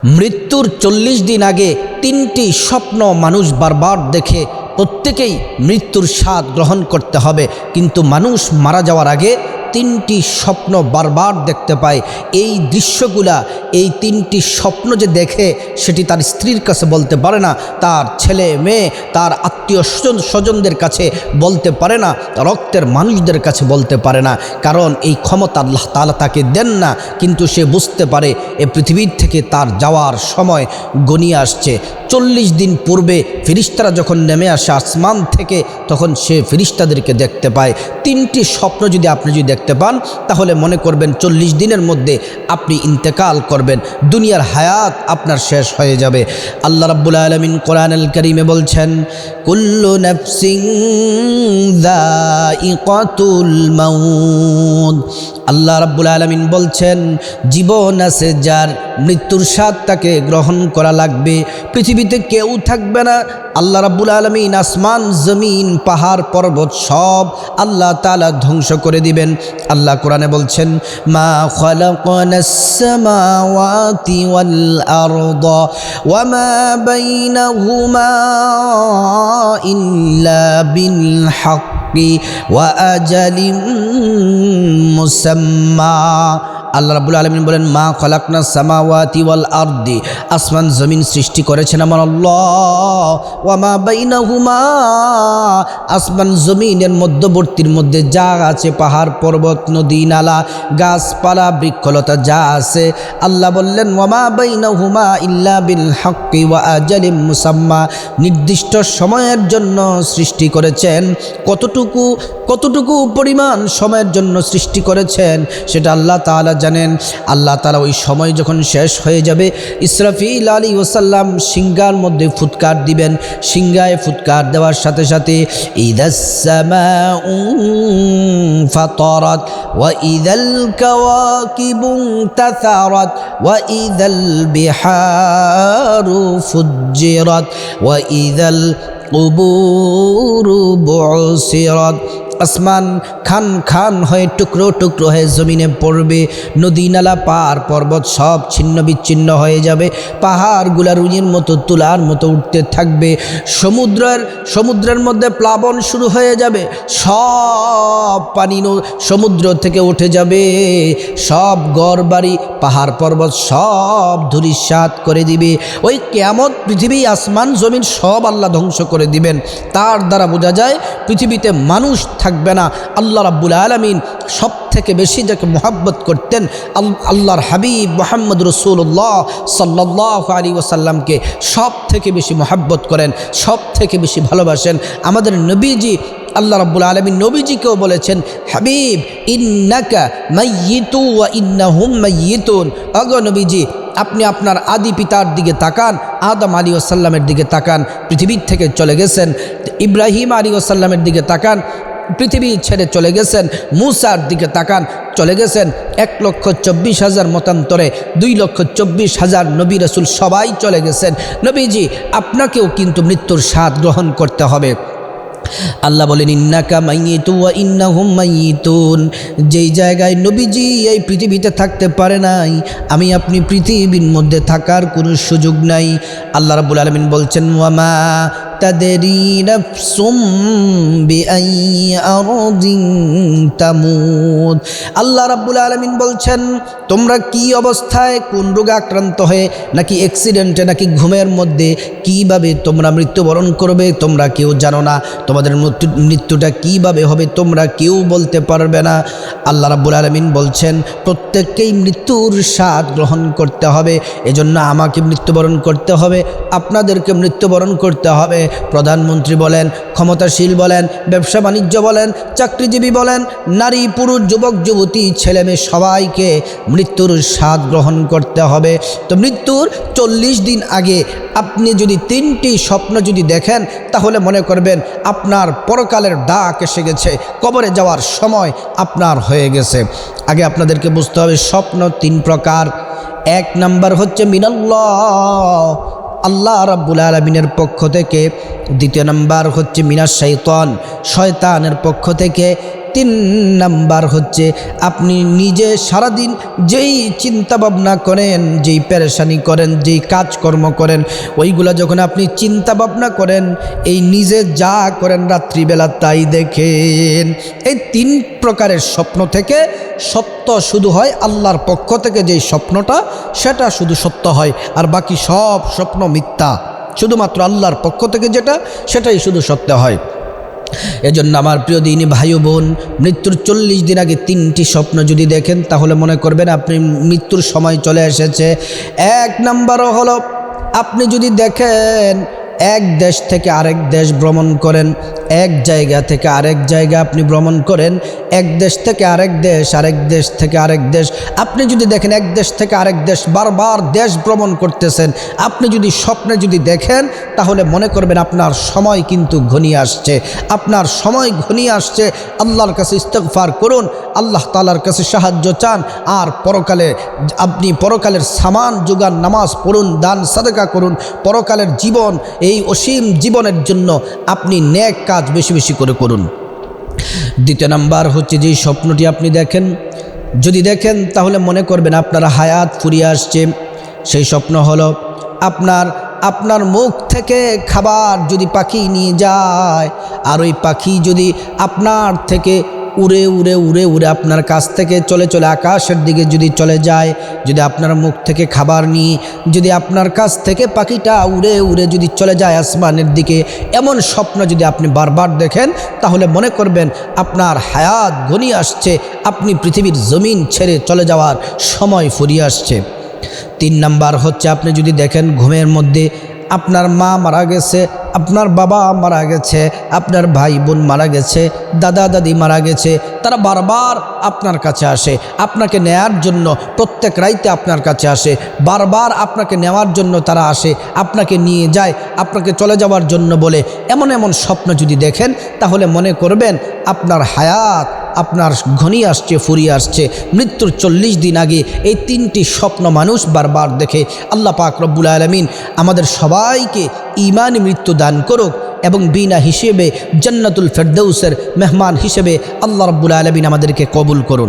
মৃত্যুর ৪০ দিন আগে ৩টি স্বপ্ন মানুষ বারবার দেখে। প্রত্যেকেই মৃত্যুর স্বাদ গ্রহণ করতে হবে, কিন্তু মানুষ মারা যাওয়ার আগে ৩টি স্বপ্ন বারবার দেখতে পায়। এই দৃশ্যগুলা, এই ৩টি স্বপ্ন যে দেখে সেটি তার স্ত্রীর কাছে বলতে পারে না, তার ছেলে মেয়ে, তার আত্মীয় স্বজনদের কাছে বলতে পারে না, রক্তের মানুষদের কাছে বলতে পারে না, কারণ এই ক্ষমতা আল্লাহ তাআলা তাকে দেন না। কিন্তু সে বুঝতে পারে এ পৃথিবীর থেকে তার যাওয়ার সময় গনিয়ে আসছে। ৪০ দিন পূর্বে ফেরেশতারা যখন নেমে আসে আসমান থেকে, তখন সে ফেরেশতাদেরকে দেখতে পায়। ৩টি স্বপ্ন যদি আপনি দেখতে পান, তাহলে মনে করবেন ৪০ দিনের মধ্যে আপনি ইন্তেকাল করবেন, দুনিয়ার হায়াত আপনার শেষ হয়ে যাবে। আল্লাহ রাব্বুল আলামিন কোরআনুল কারীমে বলছেন, কুল্লু নাফসিন যায়িকাতুল মাউত। আল্লাহ রাব্বুল আলামিন বলছেন, জীবন আছে যার, মৃত্যুর স্বাদ তাকে গ্রহণ করা লাগবে। পৃথিবীতে কেউ থাকবে না। আল্লাহ রাব্বুল আলামিন আসমান, জমিন, পাহাড়, পর্বত সব আল্লাহ তাআলা ধ্বংস করে দিবেন। আল্লাহ কোরআনে বলছেন, মা খালাকনাস সামাওয়াতি ওয়াল আরদা ওয়া মা বাইনাহুমা ইল্লা বিল হাক্কি ওয়া আজালিম মুসাম্মা। আল্লাহ রাব্বুল আলামিন বলেন, মা খালাকনাস সামাওয়াতি ওয়াল আরদি, আসমান জমিন সৃষ্টি করেছেন আমার আল্লাহ। ওয়া মা বাইনাহুমা, আসমান জমিনের মধ্যবর্তীর মধ্যে যা আছে, পাহাড় পর্বত নদী নালা গাছপালা বৃক্ষলতা যা আছে, আল্লাহ বললেন ওয়া মা বাইনাহুমা ইল্লা বিল হাক্কি ওয়া আজালিম মুসাম্মা, নির্দিষ্ট সময়ের জন্য সৃষ্টি করেছেন। কতটুকু পরিমাণ সময়ের জন্য সৃষ্টি করেছেন সেটা আল্লাহ তাআলা জানেন। আল্লাহ তাআলা ওই সময় যখন শেষ হয়ে যাবে, ইসরাফিল আলাইহিস সালাম সিংহার মধ্যে ফুৎকার দিবেন। সিংহায় ফুৎকার দেওয়ার সাথে সাথে ইদাস সামাউ ফাতারাত ওয়া ইদাল কাওয়াকিবু তাসারাত ওয়া ইদাল বিহারু ফুজ্জিরাত ওয়া ইদাল কুবুরু বুসিরাত। আসমান খান খান হয়ে টুকরো টুকরো হয়ে জমিনে পড়বে। নদী নালা পাহাড় পর্বত সব ছিন্ন বিচ্ছিন্ন হয়ে যাবে। পাহাড়গুলা রুইয়ের মতো তুলার মতো উঠতে থাকবে। সমুদ্রের মধ্যে প্লাবন শুরু হয়ে যাবে। সব পানি সমুদ্র থেকে উঠে যাবে। সব ঘর বাড়ি পাহাড় পর্বত সব ধূলিসাৎ করে দিবে। ওই কিয়ামত পৃথিবী আসমান জমিন সব আল্লাহ ধ্বংস করে দিবেন। তার দ্বারা বোঝা যায় পৃথিবীতে মানুষ থাকবে না। আল্লাহ রাব্বুল আলামিন সব থেকে বেশি যাকে মোহাব্বত করতেন, আল্লাহর হাবিব মুহাম্মদ রাসূলুল্লাহ সাল্লাল্লাহু আলাইহি ওয়াসাল্লামকে সব থেকে বেশি মোহাব্বত করেন, সব থেকে বেশি ভালোবাসেন। আমাদের নবীজি, আল্লাহ রাব্বুল আলামিন নবীজিকেও বলেছেন, হাবিব ইন্নাকা মাইয়িতু ওয়া ইন্নাহুম মাইয়িতুন। ওগো নবীজি, আপনি আপনার আদি পিতার দিকে তাকান, আদম আলাইহিস সালামের দিকে তাকান, পৃথিবীর থেকে চলে গেছেন। ইব্রাহিম আলাইহিস সালামের দিকে তাকান, পৃথিবী ছেড়ে চলে গেছেন। মূসার দিকে তাকান, চলে গেছেন। 1,24,000 মতান্তরে 2,24,000 নবী রাসূল সবাই চলে গেছেন। নবীজি, আপনাকেও কিন্তু মৃত্যুর স্বাদ গ্রহণ করতে হবে। আল্লাহ বলেন, ইন্নাকা মাইয়িতু ওয়া ইন্নাহুম মাইয়িতুন। যেই জায়গায় নবীজি এই পৃথিবীতে থাকতে পারে নাই, আমি আপনি পৃথিবীর মধ্যে থাকার কোনো সুযোগ নাই। আল্লাহ রাব্বুল আলামিন বলছেন, ওয়া মা তাদরি নাফসুম বিআইয়ি আরদিন তামুত। আল্লাহ রাব্বুল আলামিন বলছেন, তোমরা কি অবস্থায়, কোন রোগে আক্রান্ত হয়ে, নাকি অ্যাক্সিডেন্টে, নাকি ঘুমের মধ্যে কিভাবে তোমরা মৃত্যুবরণ করবে তোমরা কেউ জানো না। তোমাদের মৃত্যুটা কিভাবে হবে তোমরা কেউ বলতে পারবে না। আল্লাহ রাব্বুল আলামিন বলছেন, প্রত্যেককেই মৃত্যুর স্বাদ গ্রহণ করতে হবে। এজন্য আমাকে মৃত্যুবরণ করতে হবে, আপনাদেরকে মৃত্যুবরণ করতে হবে। প্রধানমন্ত্রী বলেন, ক্ষমতাশীল বলেন, ব্যবসা বাণিজ্য বলেন, চাকরিজীবী বলেন, নারী পুরুষ যুবক যুবতী ছেলে মেয়ে সবাইকে মৃত্যুর স্বাদ গ্রহণ করতে হবে। তো মৃত্যুর 40 দিন আগে আপনি যদি 3টি স্বপ্ন যদি দেখেন, তাহলে মনে করবেন আপনার পরকালের ডাক এসে গেছে, কবরে যাওয়ার সময় আপনার হয়ে গেছে। আগে আপনাদেরকে বুঝতে হবে স্বপ্ন 3 প্রকার। 1 নাম্বার হচ্ছে মিনাল্লাহ, আল্লাহ রাব্বুল আলামিনের পক্ষ থেকে। 2 নাম্বার হচ্ছে মিনাশ শাইতান, শয়তানের পক্ষ থেকে। তিন নাম্বার হচ্ছে আপনি নিজে সারাদিন যেই চিন্তা ভাবনা করেন, যেই পেরেশানি করেন, যেই কাজকর্ম করেন, ওইগুলা যখন আপনি চিন্তা ভাবনা করেন, এই নিজে যা করেন রাত্রিবেলা তাই দেখেন। এই তিন প্রকারের স্বপ্ন থেকে সত্য শুধু হয় আল্লাহর পক্ষ থেকে যেই স্বপ্নটা, সেটা শুধু সত্য হয়, আর বাকি সব স্বপ্ন মিথ্যা। শুধুমাত্র আল্লাহর পক্ষ থেকে যেটা, সেটাই শুধু সত্য হয়। এজন্য আমার প্রিয় দিনী ভাই বোন, মৃত্যুর 40 দিন আগে 3টি স্বপ্ন যদি দেখেন, তাহলে মনে করবেন আপনি মৃত্যুর সময় চলে এসেছে। এক নাম্বারও হলো, আপনি যদি দেখেন এক দেশ থেকে আরেক দেশ ভ্রমণ করেন, এক জায়গা থেকে আরেক জায়গা আপনি ভ্রমণ করেন, এক দেশ থেকে আরেক দেশ, আরেক দেশ থেকে আরেক দেশ। আপনি যদি দেখেন এক দেশ থেকে আরেক দেশ বারবার দেশ ভ্রমণ করতেছেন, আপনি যদি স্বপ্নে যদি দেখেন, তাহলে মনে করবেন আপনার সময় কিন্তু ঘনিয়ে আসছে, আপনার সময় ঘনিয়ে আসছে। আল্লাহর কাছে ইস্তিগফার করুন, আল্লাহ তাআলার কাছে সাহায্য চান, আর পরকালে আপনি পরকালের সামান জোগান, নামাজ পড়ুন, দান সাদকা করুন। পরকালের জীবন, এই অসীম জীবনের জন্য আপনি নেক কাজ বেশি বেশি করে করুন। দ্বিতীয় নাম্বার হচ্ছে, যেই স্বপ্নটি আপনি দেখেন, যদি দেখেন তাহলে মনে করবেন আপনার হায়াত ফুরিয়ে আসছে। সেই স্বপ্ন হলো আপনার মুখ থেকে খাবার যদি পাখি নিয়ে যায়, আর ওই পাখি যদি আপনার থেকে উড়ে উড়ে উড়ে উড়ে আপনার কাছ থেকে চলে চলে আকাশের দিকে যদি চলে যায়, যদি আপনার মুখ থেকে খাবার নিয়ে যদি আপনার কাছ থেকে পাখিটা উড়ে উড়ে যদি চলে যায় আসমানের দিকে, এমন স্বপ্ন যদি আপনি বারবার দেখেন, তাহলে মনে করবেন আপনার হায়াত ঘনিয়ে আসছে, আপনি পৃথিবীর জমিন ছেড়ে চলে যাওয়ার সময় ফুরিয়ে আসছে। 3 নাম্বার হচ্ছে, আপনি যদি দেখেন ঘুমের মধ্যে আপনার মা মারা গেছে, আপনার বাবা মারা গেছে, আপনার ভাই বোন মারা গেছে, দাদা দাদি মারা গেছে, তারা বারবার আপনার কাছে আসে আপনাকে নেয়ার জন্য। প্রত্যেক রাইতে আপনার কাছে আসে, বারবার আপনাকে নেওয়ার জন্য তারা আসে, আপনাকে নিয়ে যায়, আপনাকে চলে যাওয়ার জন্য বলে। এমন এমন স্বপ্ন যদি দেখেন, তাহলে মনে করবেন আপনার হায়াত আপনার ঘনিয়ে আসছে, ফুরিয়ে আসছে। মৃত্যুর 40 দিন আগে এই 3টি স্বপ্ন মানুষ বারবার দেখে। আল্লাহ পাক রব্বুল আলামিন আমাদের সবাইকে ঈমানি মৃত্যু দান করুক, এবং বিনা হিসেবে জান্নাতুল ফেরদৌসের মেহমান হিসেবে আল্লাহ রব্বুল আলামিন আমাদেরকে কবুল করুন।